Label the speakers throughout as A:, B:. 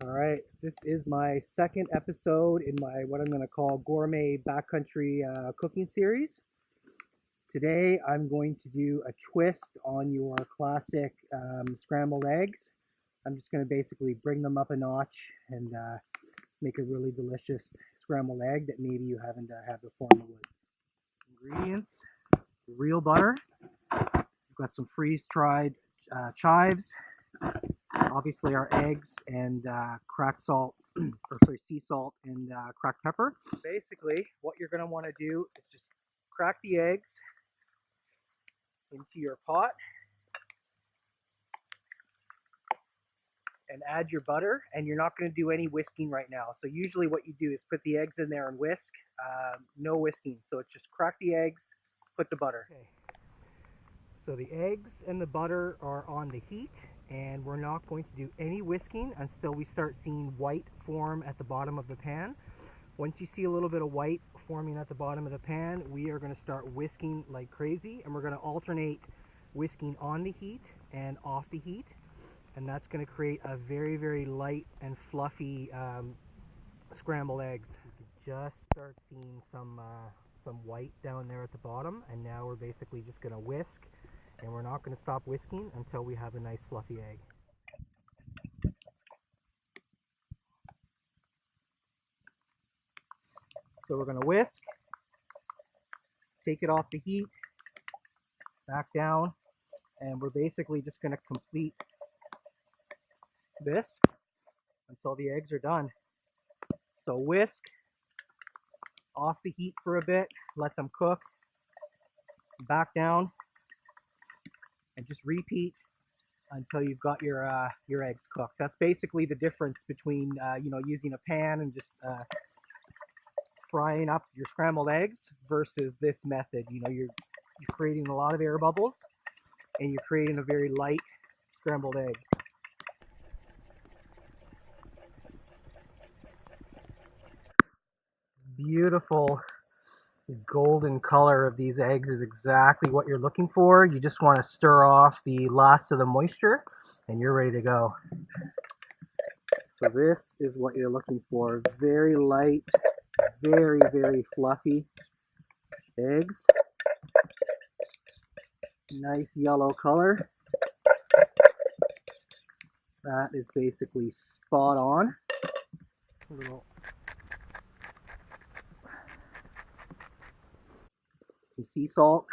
A: All right, this is my second episode in my what I'm going to call gourmet backcountry cooking series. Today I'm going to do a twist on your classic scrambled eggs. I'm just going to basically bring them up a notch and make a really delicious scrambled egg that maybe you haven't had before in the woods. Ingredients: real butter. We've got some freeze-dried chives. Obviously our eggs and cracked salt, sea salt and cracked pepper. Basically, what you're going to want to do is just crack the eggs into your pot and add your butter, and you're not going to do any whisking right now. So usually what you do is put the eggs in there and whisk, no whisking. So it's just crack the eggs, put the butter. Okay. So the eggs and the butter are on the heat, and we're not going to do any whisking until we start seeing white form at the bottom of the pan. Once you see a little bit of white forming at the bottom of the pan, we are going to start whisking like crazy, and we're going to alternate whisking on the heat and off the heat, and that's going to create a very, very light and fluffy scrambled eggs. You can just start seeing some white down there at the bottom, and now we're basically just going to whisk, and we're not going to stop whisking until we have a nice fluffy egg. So we're going to whisk, take it off the heat, back down, and we're basically just going to complete this until the eggs are done. So whisk, off the heat for a bit, let them cook, back down, and just repeat until you've got your eggs cooked. That's basically the difference between using a pan and just frying up your scrambled eggs versus this method. You're creating a lot of air bubbles, and you're creating a very light scrambled eggs. Beautiful golden color of these eggs is exactly what you're looking for. You just want to stir off the last of the moisture, and you're ready to go. So this is what you're looking for. Very light, very, very fluffy eggs. Nice yellow color. That is basically spot on. A little some sea salt.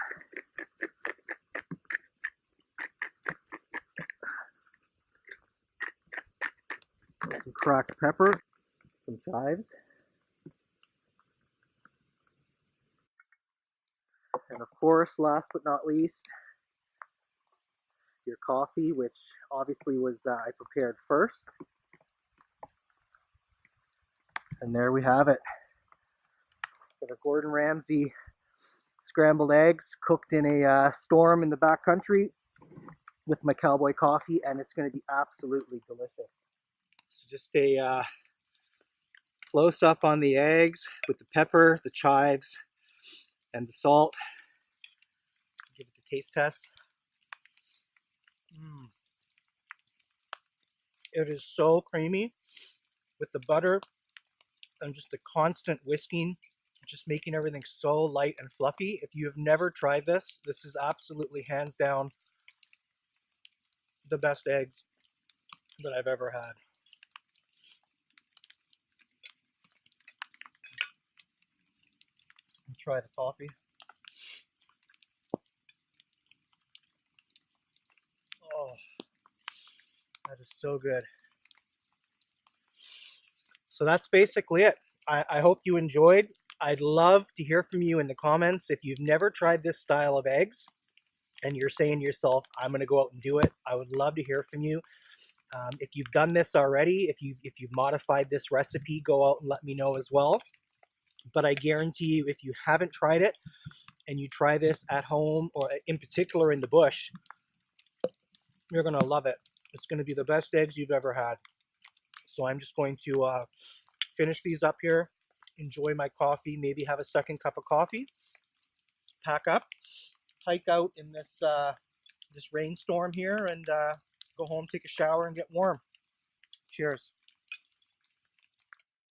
A: Some cracked pepper. Some chives. And of course, last but not least, your coffee, which obviously was I prepared first. And there we have it. Got a Gordon Ramsay scrambled eggs cooked in a storm in the backcountry with my cowboy coffee, and it's going to be absolutely delicious. So just a close up on the eggs with the pepper, the chives, and the salt. Give it the taste test. It is so creamy with the butter and just the constant whisking, just making everything so light and fluffy. If you have never tried this, this is absolutely hands down the best eggs that I've ever had. Try the coffee. Oh, that is so good. So that's basically it. I hope you enjoyed. I'd love to hear from you in the comments. If you've never tried this style of eggs and you're saying to yourself, I'm going to go out and do it, I would love to hear from you. If you've done this already, if you've modified this recipe, go out and let me know as well. But I guarantee you, if you haven't tried it and you try this at home, or in particular in the bush, you're going to love it. It's going to be the best eggs you've ever had. So I'm just going to finish these up here, enjoy my coffee, maybe have a second cup of coffee, pack up, hike out in this rainstorm here, and go home, take a shower, and get warm. Cheers.